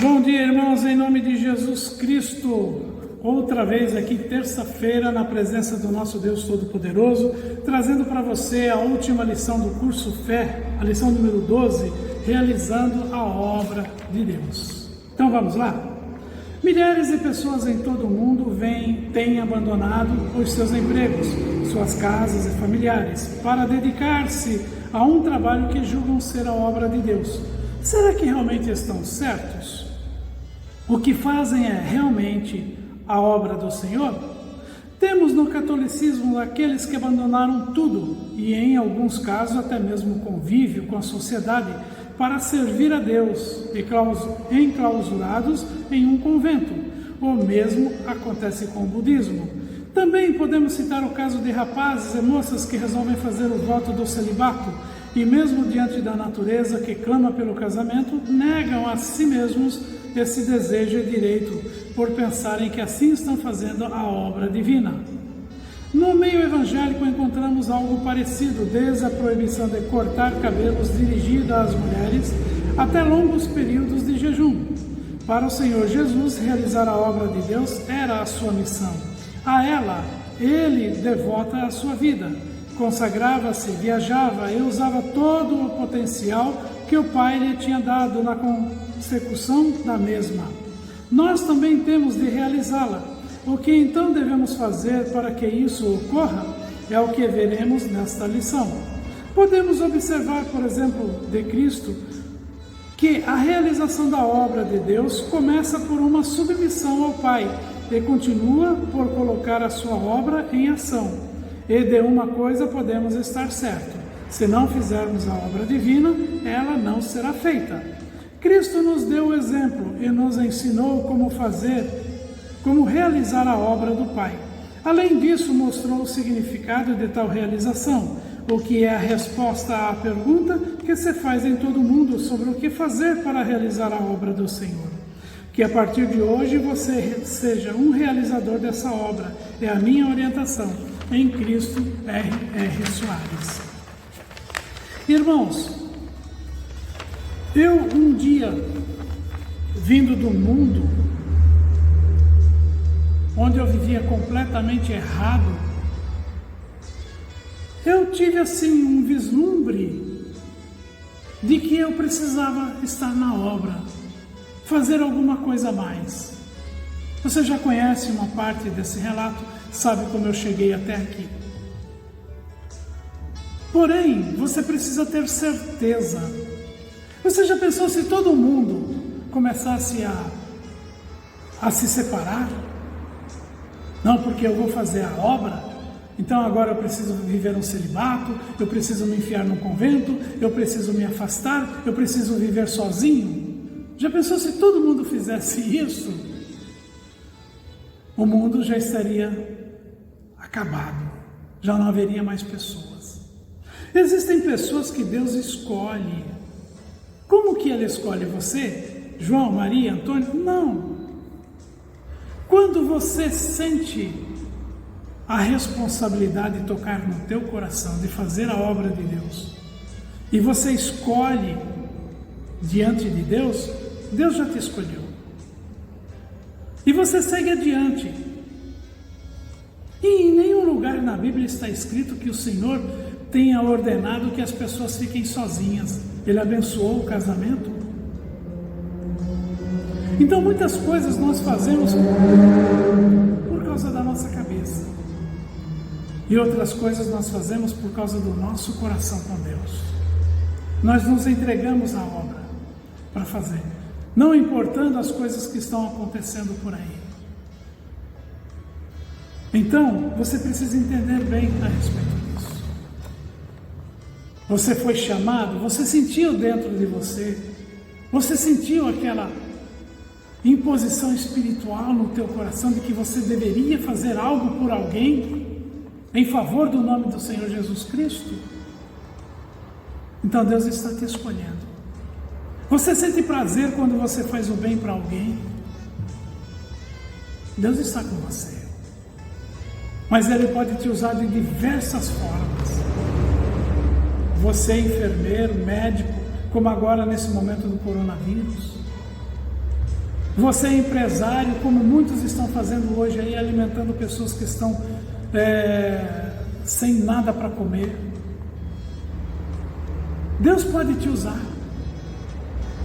Bom dia, irmãos, em nome de Jesus Cristo. Outra vez aqui, terça-feira, na presença do nosso Deus Todo-Poderoso, trazendo para você a última lição do curso Fé, a lição número 12, realizando a obra de Deus. Então vamos lá? Milhares de pessoas em todo o mundo têm abandonado os seus empregos, suas casas e familiares, para dedicar-se a um trabalho que julgam ser a obra de Deus. Será que realmente estão certos? O que fazem é realmente a obra do Senhor? Temos no catolicismo aqueles que abandonaram tudo e, em alguns casos, até mesmo o convívio com a sociedade para servir a Deus, enclausurados em um convento. O mesmo acontece com o budismo. Também podemos citar o caso de rapazes e moças que resolvem fazer o voto do celibato e, mesmo diante da natureza que clama pelo casamento, negam a si mesmos esse desejo e direito por pensarem que assim estão fazendo a obra divina. No meio evangélico encontramos algo parecido, desde a proibição de cortar cabelos dirigida às mulheres até longos períodos de jejum. Para o Senhor Jesus, realizar a obra de Deus era a sua missão. A ela, ele devota a sua vida. Consagrava-se, viajava e usava todo o potencial que o Pai lhe tinha dado na consecução da mesma. Nós também temos de realizá-la. O que então devemos fazer para que isso ocorra é o que veremos nesta lição. Podemos observar, por exemplo, de Cristo, que a realização da obra de Deus começa por uma submissão ao Pai e continua por colocar a sua obra em ação. E de uma coisa podemos estar certos: se não fizermos a obra divina, ela não será feita. Cristo nos deu o exemplo e nos ensinou como realizar a obra do Pai. Além disso, mostrou o significado de tal realização, o que é a resposta à pergunta que se faz em todo mundo sobre o que fazer para realizar a obra do Senhor. Que a partir de hoje você seja um realizador dessa obra. É a minha orientação. Em Cristo R.R. Soares. Irmãos, eu um dia, vindo do mundo, onde eu vivia completamente errado, eu tive assim um vislumbre de que eu precisava estar na obra, fazer alguma coisa a mais. Você já conhece uma parte desse relato, sabe como eu cheguei até aqui. Porém, você precisa ter certeza. Você já pensou se todo mundo começasse a se separar? Não, porque eu vou fazer a obra, então agora eu preciso viver um celibato, eu preciso me enfiar num convento, eu preciso me afastar, eu preciso viver sozinho. Já pensou se todo mundo fizesse isso? O mundo já estaria acabado, já não haveria mais pessoas. Existem pessoas que Deus escolhe. Como que Ele escolhe você? João, Maria, Antônio? Não. Quando você sente a responsabilidade de tocar no teu coração, de fazer a obra de Deus, e você escolhe diante de Deus, Deus já te escolheu. E você segue adiante. E em nenhum lugar na Bíblia está escrito que o Senhor tenha ordenado que as pessoas fiquem sozinhas. Ele abençoou o casamento. Então muitas coisas nós fazemos por causa da nossa cabeça. E outras coisas nós fazemos por causa do nosso coração com Deus. Nós nos entregamos à obra para fazer, não importando as coisas que estão acontecendo por aí. Então, você precisa entender bem a respeito disso. Você foi chamado, você sentiu dentro de você sentiu aquela imposição espiritual no teu coração de que você deveria fazer algo por alguém em favor do nome do Senhor Jesus Cristo? Então Deus está te escolhendo. Você sente prazer quando você faz o bem para alguém? Deus está com você. Mas Ele pode te usar de diversas formas. Você, enfermeiro, médico, como agora nesse momento do coronavírus. Você é empresário, como muitos estão fazendo hoje aí, alimentando pessoas que estão sem nada para comer. Deus pode te usar.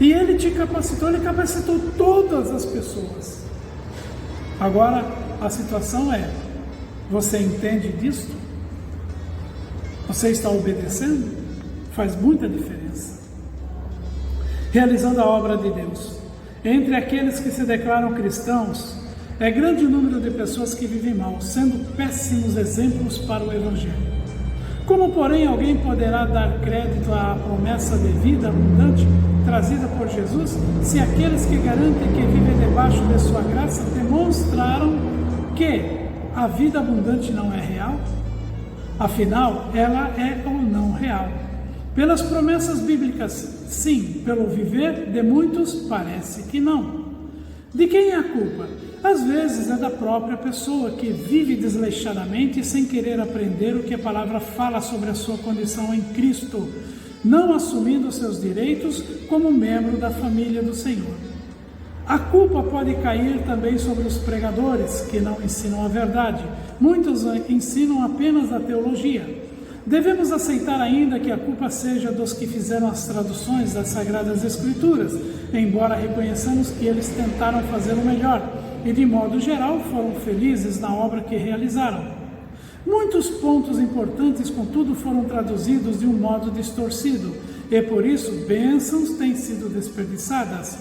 E Ele te capacitou, Ele capacitou todas as pessoas. Agora, a situação é, você entende disso? Você está obedecendo? Faz muita diferença. Realizando a obra de Deus. Entre aqueles que se declaram cristãos, é grande o número de pessoas que vivem mal, sendo péssimos exemplos para o Evangelho. Como, porém, alguém poderá dar crédito à promessa de vida abundante trazida por Jesus, se aqueles que garantem que vivem debaixo de sua graça demonstraram que a vida abundante não é real? Afinal, ela é ou não real? Pelas promessas bíblicas, sim. Pelo viver de muitos, parece que não. De quem é a culpa? Às vezes é da própria pessoa que vive desleixadamente sem querer aprender o que a palavra fala sobre a sua condição em Cristo, não assumindo seus direitos como membro da família do Senhor. A culpa pode cair também sobre os pregadores, que não ensinam a verdade. Muitos ensinam apenas a teologia. Devemos aceitar ainda que a culpa seja dos que fizeram as traduções das Sagradas Escrituras, embora reconheçamos que eles tentaram fazer o melhor e, de modo geral, foram felizes na obra que realizaram. Muitos pontos importantes, contudo, foram traduzidos de um modo distorcido, e por isso bênçãos têm sido desperdiçadas.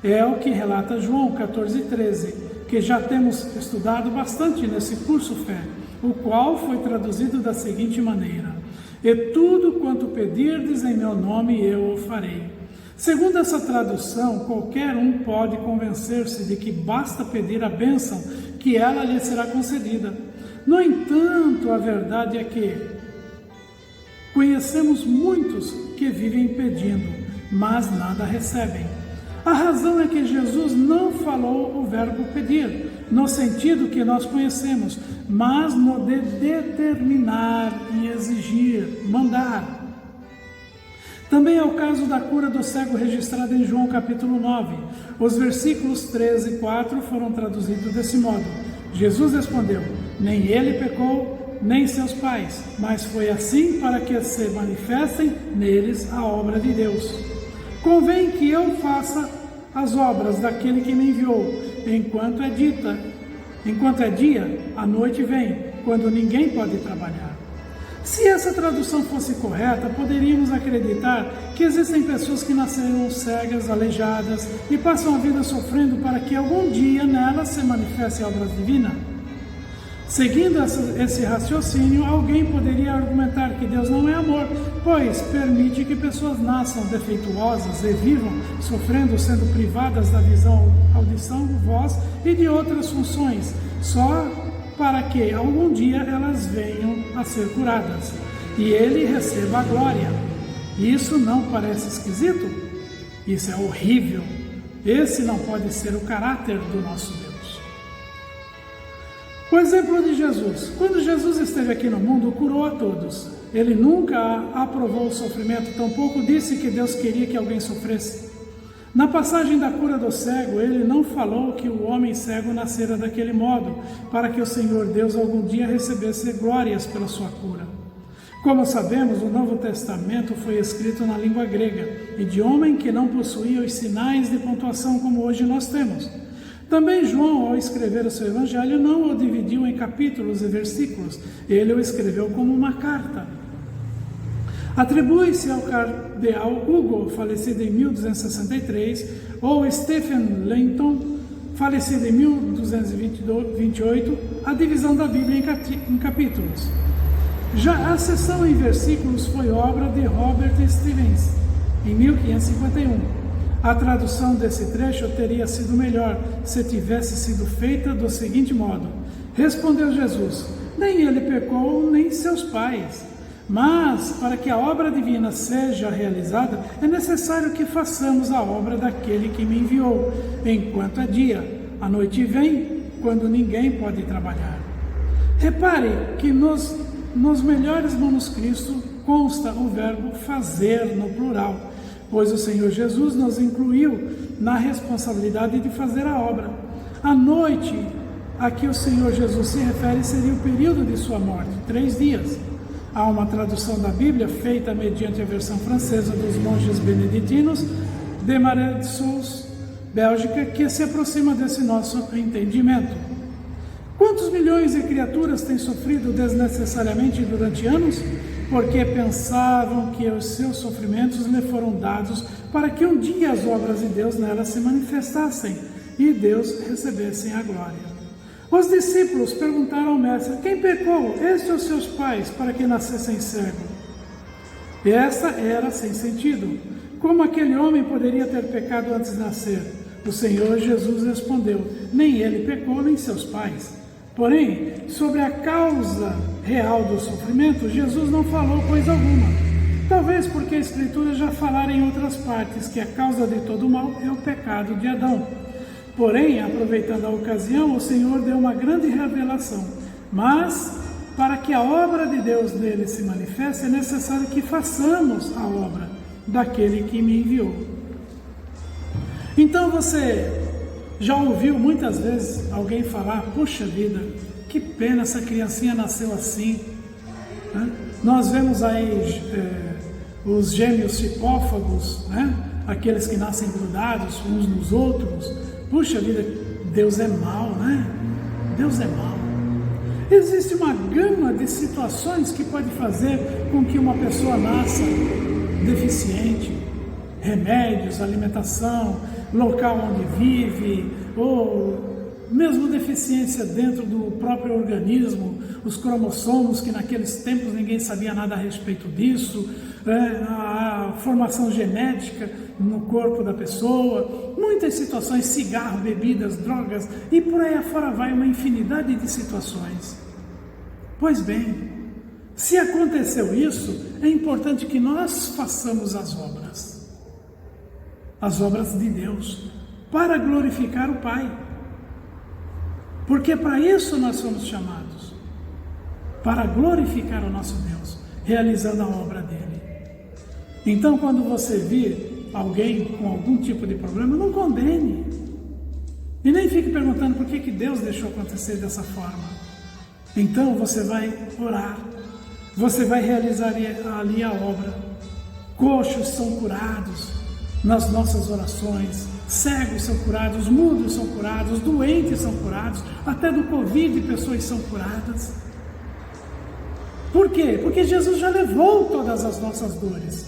É o que relata João 14:13, que já temos estudado bastante nesse curso Fé, o qual foi traduzido da seguinte maneira: e tudo quanto pedirdes em meu nome eu o farei. Segundo essa tradução, qualquer um pode convencer-se de que basta pedir a bênção, que ela lhe será concedida. No entanto, a verdade é que conhecemos muitos que vivem pedindo, mas nada recebem. A razão é que Jesus não falou o verbo pedir, no sentido que nós conhecemos, mas no de determinar e exigir, mandar. Também é o caso da cura do cego registrada em João capítulo 9. Os versículos 13 e 4 foram traduzidos desse modo. Jesus respondeu: nem ele pecou, nem seus pais, mas foi assim para que se manifestem neles a obra de Deus. Convém que eu faça as obras daquele que me enviou, enquanto é dia, a noite vem, quando ninguém pode trabalhar. Se essa tradução fosse correta, poderíamos acreditar que existem pessoas que nasceram cegas, aleijadas e passam a vida sofrendo para que algum dia nelas se manifeste a obra divina. Seguindo esse raciocínio, alguém poderia argumentar que Deus não é amor, pois permite que pessoas nasçam defeituosas e vivam sofrendo, sendo privadas da visão, audição, voz e de outras funções, só para que algum dia elas venham a ser curadas e Ele receba a glória. Isso não parece esquisito? Isso é horrível. Esse não pode ser o caráter do nosso Deus. O exemplo de Jesus. Quando Jesus esteve aqui no mundo, curou a todos. Ele nunca aprovou o sofrimento, tampouco disse que Deus queria que alguém sofresse. Na passagem da cura do cego, ele não falou que o homem cego nascera daquele modo, para que o Senhor Deus algum dia recebesse glórias pela sua cura. Como sabemos, o Novo Testamento foi escrito na língua grega, idioma em que não possuía os sinais de pontuação como hoje nós temos. Também João, ao escrever o seu evangelho, não o dividiu em capítulos e versículos. Ele o escreveu como uma carta. Atribui-se ao cardeal Hugo, falecido em 1263, ou Stephen Langton, falecido em 1228, a divisão da Bíblia em capítulos. Já a seção em versículos foi obra de Robert Stevens, em 1551. A tradução desse trecho teria sido melhor se tivesse sido feita do seguinte modo: respondeu Jesus, nem ele pecou, nem seus pais. Mas, para que a obra divina seja realizada, é necessário que façamos a obra daquele que me enviou, enquanto é dia. A noite vem, quando ninguém pode trabalhar. Repare que nos melhores manuscritos consta o verbo fazer no plural, pois o Senhor Jesus nos incluiu na responsabilidade de fazer a obra. A noite a que o Senhor Jesus se refere seria o período de sua morte, 3 dias. Há uma tradução da Bíblia, feita mediante a versão francesa dos monges beneditinos, de Marais de Souza, Bélgica, que se aproxima desse nosso entendimento. Quantos milhões de criaturas têm sofrido desnecessariamente durante anos? Porque pensavam que os seus sofrimentos lhe foram dados para que um dia as obras de Deus nelas se manifestassem e Deus recebessem a glória. Os discípulos perguntaram ao mestre: quem pecou, este ou seus pais, para que nascessem cego? E essa era sem sentido. Como aquele homem poderia ter pecado antes de nascer? O Senhor Jesus respondeu: nem ele pecou, nem seus pais. Porém, sobre a causa real do sofrimento, Jesus não falou coisa alguma. Talvez porque a Escritura já falara em outras partes que a causa de todo o mal é o pecado de Adão. Porém, aproveitando a ocasião, o Senhor deu uma grande revelação. Mas, para que a obra de Deus nele se manifeste, é necessário que façamos a obra daquele que me enviou. Então você já ouviu muitas vezes alguém falar: puxa vida, que pena, essa criancinha nasceu assim. Né? Nós vemos aí os gêmeos cipófagos, né? Aqueles que nascem grudados uns nos outros. Puxa vida, Deus é mau, né? Deus é mau. Existe uma gama de situações que pode fazer com que uma pessoa nasça deficiente. Remédios, alimentação, local onde vive, ou mesmo deficiência dentro do próprio organismo, os cromossomos, que naqueles tempos ninguém sabia nada a respeito disso, a formação genética no corpo da pessoa, muitas situações, cigarro, bebidas, drogas, e por aí afora vai uma infinidade de situações. Pois bem, se aconteceu isso, é importante que nós façamos as obras de Deus, para glorificar o Pai. Porque para isso nós somos chamados, para glorificar o nosso Deus, realizando a obra dele. Então, quando você vir alguém com algum tipo de problema, não condene. E nem fique perguntando por que Deus deixou acontecer dessa forma. Então você vai orar, você vai realizar ali a obra. Coxos são curados nas nossas orações, cegos são curados, mudos são curados, doentes são curados, até do Covid pessoas são curadas. Por quê? Porque Jesus já levou todas as nossas dores.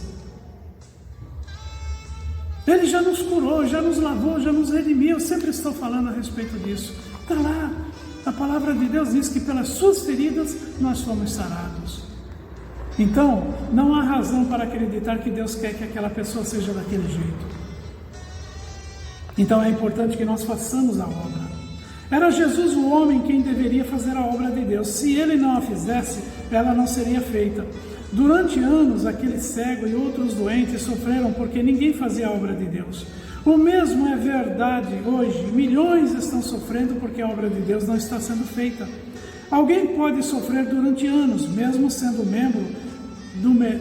Ele já nos curou, já nos lavou, já nos redimiu. Eu sempre estou falando a respeito disso. Está lá, a palavra de Deus diz que pelas suas feridas nós somos sarados. Então, não há razão para acreditar que Deus quer que aquela pessoa seja daquele jeito. Então é importante que nós façamos a obra. Era Jesus o homem quem deveria fazer a obra de Deus. Se ele não a fizesse, ela não seria feita. Durante anos, aquele cego e outros doentes sofreram porque ninguém fazia a obra de Deus. O mesmo é verdade hoje. Milhões estão sofrendo porque a obra de Deus não está sendo feita. Alguém pode sofrer durante anos, mesmo sendo membro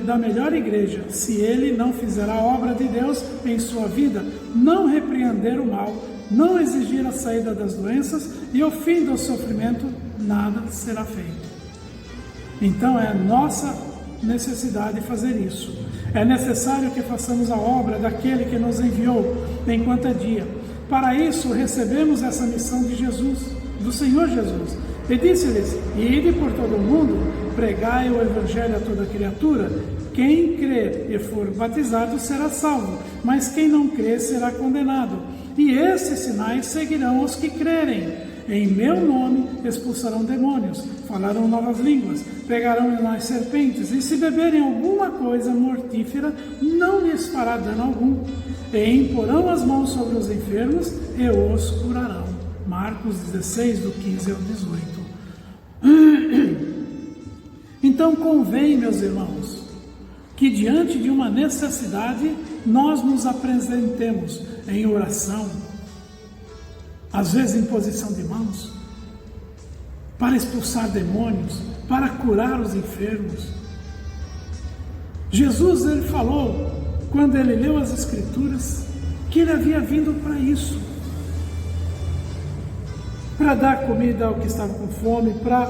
da melhor igreja, se ele não fizer a obra de Deus em sua vida, não repreender o mal, não exigir a saída das doenças e o fim do sofrimento, nada será feito. Então é nossa necessidade fazer isso. É necessário que façamos a obra daquele que nos enviou enquanto é dia. Para isso recebemos essa missão de Jesus, do Senhor Jesus. E disse-lhes: ide por todo o mundo, pregai o evangelho a toda criatura. Quem crer e for batizado será salvo, mas quem não crer será condenado. E esses sinais seguirão os que crerem. Em meu nome expulsarão demônios, falarão novas línguas, pegarão nas serpentes, e se beberem alguma coisa mortífera, não lhes fará dano algum. E imporão as mãos sobre os enfermos e os curarão. Marcos 16, do 15 ao 18. Então convém, meus irmãos, que diante de uma necessidade, nós nos apresentemos em oração, às vezes em posição de mãos, para expulsar demônios, para curar os enfermos. Jesus, ele falou quando ele leu as Escrituras, que ele havia vindo para isso, para dar comida ao que estava com fome, para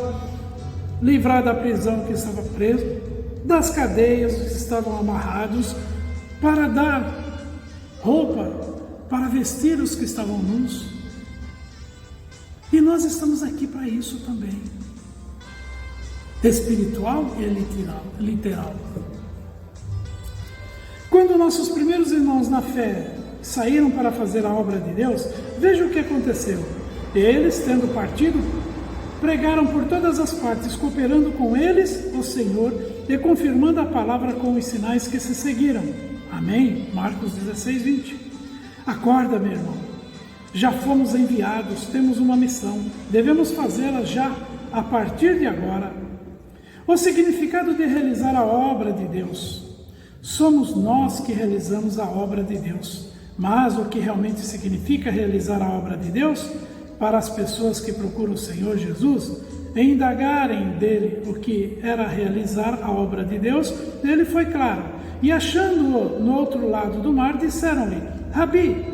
livrar da prisão que estava preso, das cadeias que estavam amarrados, para dar roupa, para vestir os que estavam nus. E nós estamos aqui para isso também, espiritual e literal. Quando nossos primeiros irmãos na fé saíram para fazer a obra de Deus, veja o que aconteceu. Eles, tendo partido, pregaram por todas as partes, cooperando com eles o Senhor e confirmando a palavra com os sinais que se seguiram. Amém? Marcos 16, 20. Acorda, meu irmão. Já fomos enviados, temos uma missão. Devemos fazê-la já, a partir de agora. O significado de realizar a obra de Deus. Somos nós que realizamos a obra de Deus. Mas o que realmente significa realizar a obra de Deus? Para as pessoas que procuram o Senhor Jesus, indagarem dele o que era realizar a obra de Deus, ele foi claro. E achando-o no outro lado do mar, disseram-lhe: Rabi,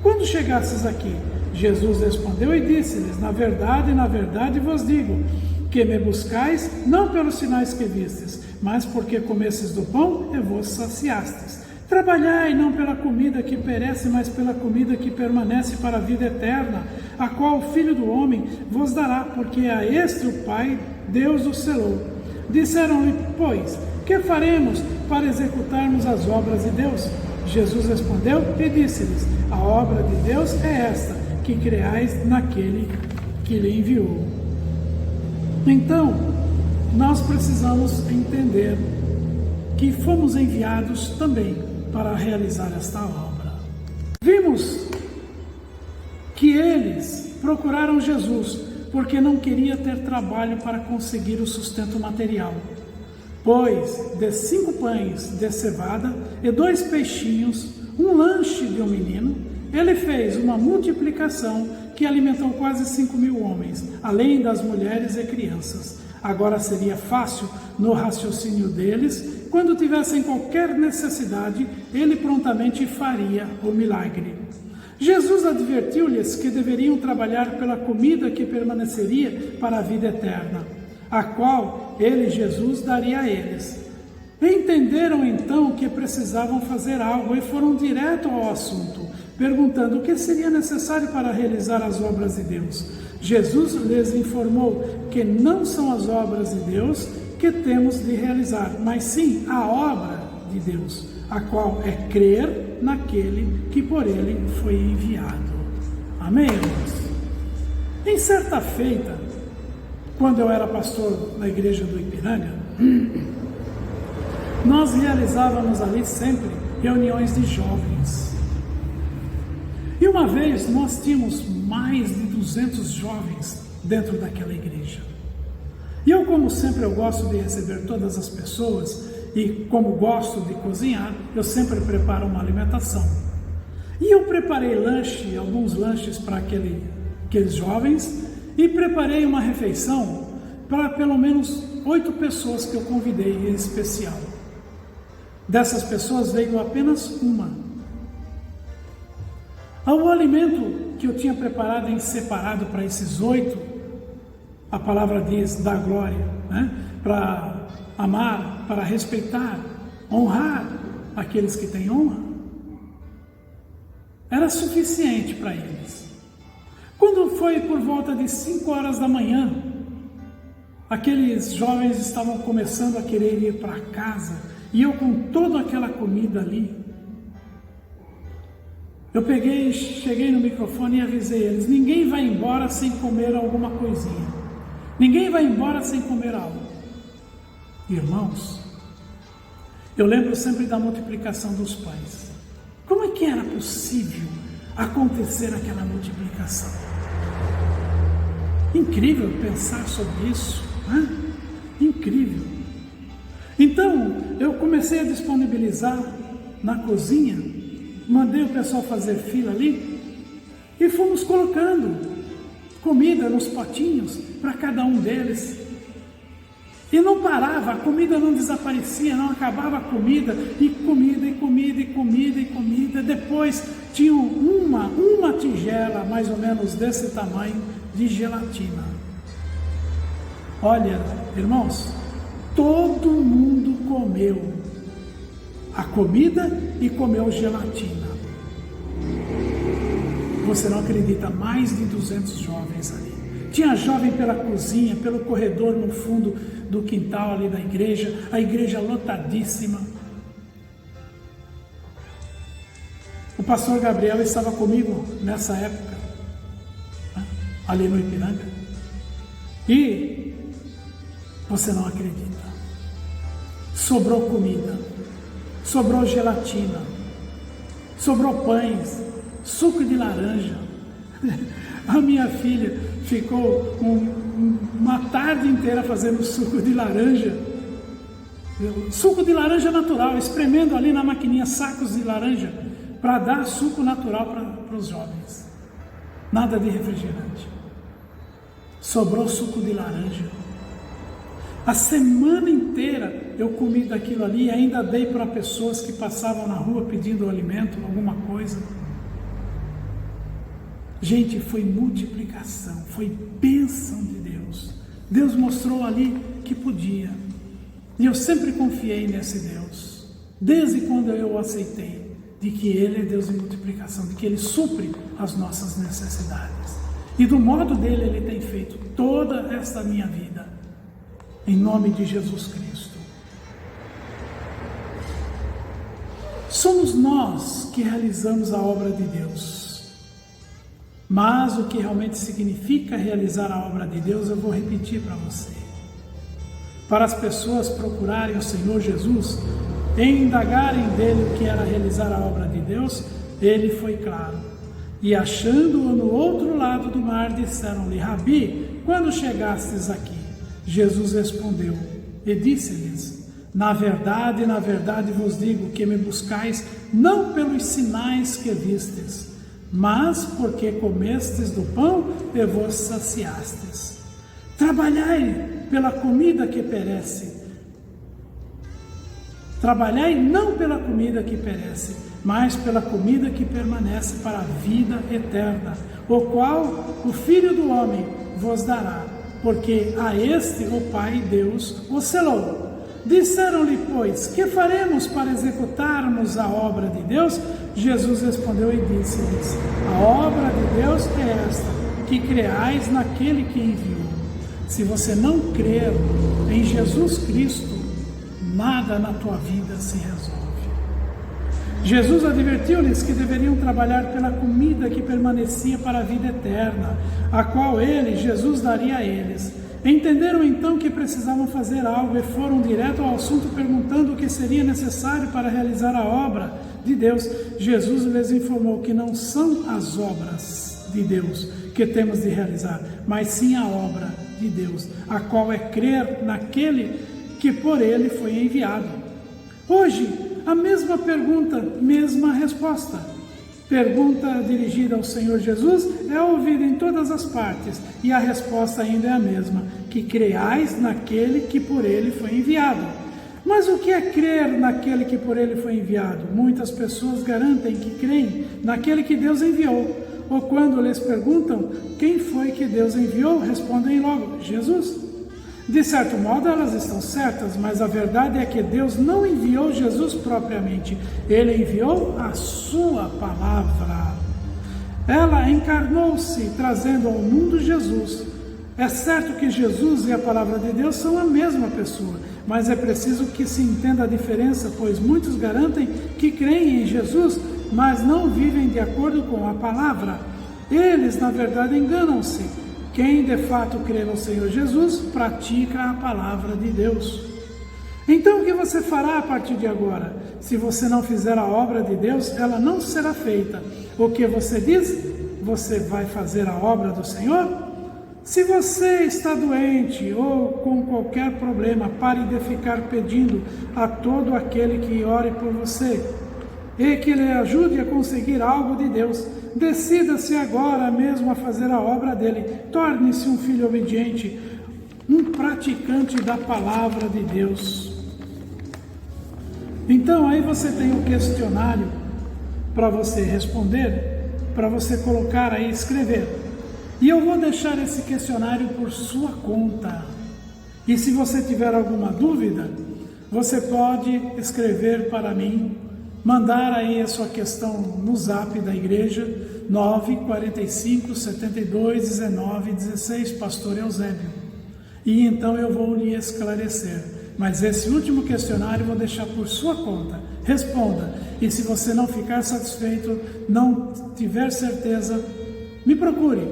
quando chegasses aqui? Jesus respondeu e disse-lhes: na verdade vos digo, que me buscais, não pelos sinais que vistes, mas porque comestes do pão e vos saciastes. Trabalhai não pela comida que perece, mas pela comida que permanece para a vida eterna, a qual o Filho do Homem vos dará, porque a este o Pai, Deus o selou. Disseram-lhe, pois, que faremos para executarmos as obras de Deus? Jesus respondeu e disse-lhes: a obra de Deus é esta, que creais naquele que lhe enviou. Então, nós precisamos entender que fomos enviados também para realizar esta obra. Vimos que eles procuraram Jesus porque não queria ter trabalho para conseguir o sustento material. Pois de 5 pães de cevada e 2 peixinhos, um lanche de um menino, ele fez uma multiplicação que alimentou quase 5.000 homens, além das mulheres e crianças. Agora seria fácil, no raciocínio deles, quando tivessem qualquer necessidade, ele prontamente faria o milagre. Jesus advertiu-lhes que deveriam trabalhar pela comida que permaneceria para a vida eterna, a qual ele, Jesus, daria a eles. Entenderam então que precisavam fazer algo e foram direto ao assunto, perguntando o que seria necessário para realizar as obras de Deus. Jesus lhes informou que não são as obras de Deus que temos de realizar, mas sim a obra de Deus, a qual é crer naquele que por ele foi enviado. Amém, irmãos? Em certa feita, quando eu era pastor na igreja do Ipiranga, nós realizávamos ali sempre reuniões de jovens. E uma vez nós tínhamos mais de 200 jovens dentro daquela igreja. E eu, como sempre, eu gosto de receber todas as pessoas e como gosto de cozinhar, eu sempre preparo uma alimentação. E eu preparei alguns lanches para aqueles jovens e preparei uma refeição para pelo menos 8 pessoas que eu convidei em especial. Dessas pessoas veio apenas uma. O alimento que eu tinha preparado em separado para esses 8, a palavra diz, dá glória, né? Para amar, para respeitar, honrar aqueles que têm honra, era suficiente para eles. Quando foi por volta de 5 horas da manhã, aqueles jovens estavam começando a querer ir para casa, e eu com toda aquela comida ali, eu cheguei no microfone e avisei eles: ninguém vai embora sem comer alguma coisinha. Ninguém vai embora sem comer algo. Irmãos, eu lembro sempre da multiplicação dos pães. Como é que era possível acontecer aquela multiplicação? Incrível pensar sobre isso, né? Incrível. Então, eu comecei a disponibilizar na cozinha, mandei o pessoal fazer fila ali e fomos colocando comida nos potinhos para cada um deles. E não parava, a comida não desaparecia, não acabava a comida, e comida, e comida, e comida, e comida. Depois tinham uma tigela, mais ou menos desse tamanho, de gelatina. Olha, irmãos, todo mundo comeu a comida e comeu gelatina. Você não acredita, mais de 200 jovens ali. Tinha jovem pela cozinha, pelo corredor no fundo do quintal ali da igreja, a igreja lotadíssima. O pastor Gabriel estava comigo nessa época, ali no Ipiranga. E você não acredita, sobrou comida, sobrou gelatina, sobrou pães, suco de laranja. A minha filha ficou uma tarde inteira fazendo suco de laranja natural, espremendo ali na maquininha sacos de laranja para dar suco natural para os jovens. Nada de refrigerante. Sobrou suco de laranja. A semana inteira eu comi daquilo ali e ainda dei para pessoas que passavam na rua pedindo alimento, alguma coisa. Gente, foi multiplicação, foi bênção de Deus. Deus mostrou ali que podia. E eu sempre confiei nesse Deus, desde quando eu o aceitei, de que Ele é Deus de multiplicação, de que Ele supre as nossas necessidades. E do modo dele Ele tem feito toda esta minha vida, em nome de Jesus Cristo. Somos nós que realizamos a obra de Deus. Mas o que realmente significa realizar a obra de Deus, eu vou repetir para você. Para as pessoas procurarem o Senhor Jesus e indagarem dele o que era realizar a obra de Deus, ele foi claro. E achando-o no outro lado do mar, disseram-lhe: Rabi, quando chegastes aqui? Jesus respondeu e disse-lhes: na verdade vos digo que me buscais não pelos sinais que vistes, mas porque comestes do pão e vos saciastes. Trabalhai pela comida que perece. Trabalhai não pela comida que perece, mas pela comida que permanece para a vida eterna, o qual o Filho do Homem vos dará, porque a este o Pai Deus o selou. Disseram-lhe, pois, que faremos para executarmos a obra de Deus? Jesus respondeu e disse-lhes: a obra de Deus é esta, que creais naquele que enviou. Se você não crer em Jesus Cristo, nada na tua vida se resolve. Jesus advertiu-lhes que deveriam trabalhar pela comida que permanecia para a vida eterna, a qual ele, Jesus, daria a eles. Entenderam então que precisavam fazer algo e foram direto ao assunto, perguntando o que seria necessário para realizar a obra de Deus. Jesus lhes informou que não são as obras de Deus que temos de realizar, mas sim a obra de Deus, a qual é crer naquele que por ele foi enviado. Hoje, a mesma pergunta, mesma resposta. Pergunta dirigida ao Senhor Jesus é ouvida em todas as partes, e a resposta ainda é a mesma: que creais naquele que por ele foi enviado. Mas o que é crer naquele que por ele foi enviado? Muitas pessoas garantem que creem naquele que Deus enviou, ou quando lhes perguntam quem foi que Deus enviou, respondem logo: Jesus. De certo modo elas estão certas, mas a verdade é que Deus não enviou Jesus propriamente, Ele enviou a sua palavra. Ela encarnou-se, trazendo ao mundo Jesus. É certo que Jesus e a palavra de Deus são a mesma pessoa, mas é preciso que se entenda a diferença, pois muitos garantem que creem em Jesus, mas não vivem de acordo com a palavra. Eles, na verdade, enganam-se. Quem de fato crê no Senhor Jesus, pratica a palavra de Deus. Então o que você fará a partir de agora? Se você não fizer a obra de Deus, ela não será feita. O que você diz? Você vai fazer a obra do Senhor? Se você está doente ou com qualquer problema, pare de ficar pedindo a todo aquele que ore por você e que lhe ajude a conseguir algo de Deus. Decida-se agora mesmo a fazer a obra dele. Torne-se um filho obediente. um praticante da palavra de Deus. Então aí você tem o questionário para você responder, para você colocar aí, escrever. E eu vou deixar esse questionário por sua conta. E se você tiver alguma dúvida, você pode escrever para mim, mandar aí a sua questão no zap da igreja, 945 72 19 16, Pastor Eusébio. E então eu vou lhe esclarecer. Mas esse último questionário eu vou deixar por sua conta. Responda. E se você não ficar satisfeito, não tiver certeza, me procure.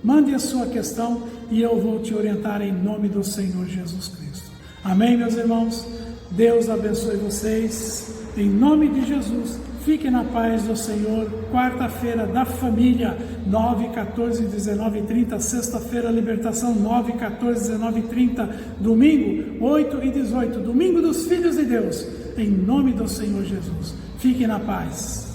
Mande a sua questão e eu vou te orientar em nome do Senhor Jesus Cristo. Amém, meus irmãos? Deus abençoe vocês. Em nome de Jesus, fiquem na paz do Senhor. Quarta-feira da família, 9, 14, 19 e 30. Sexta-feira, libertação, 9, 14, 19 e 30. Domingo, 8 e 18. Domingo dos Filhos de Deus. Em nome do Senhor Jesus. Fiquem na paz.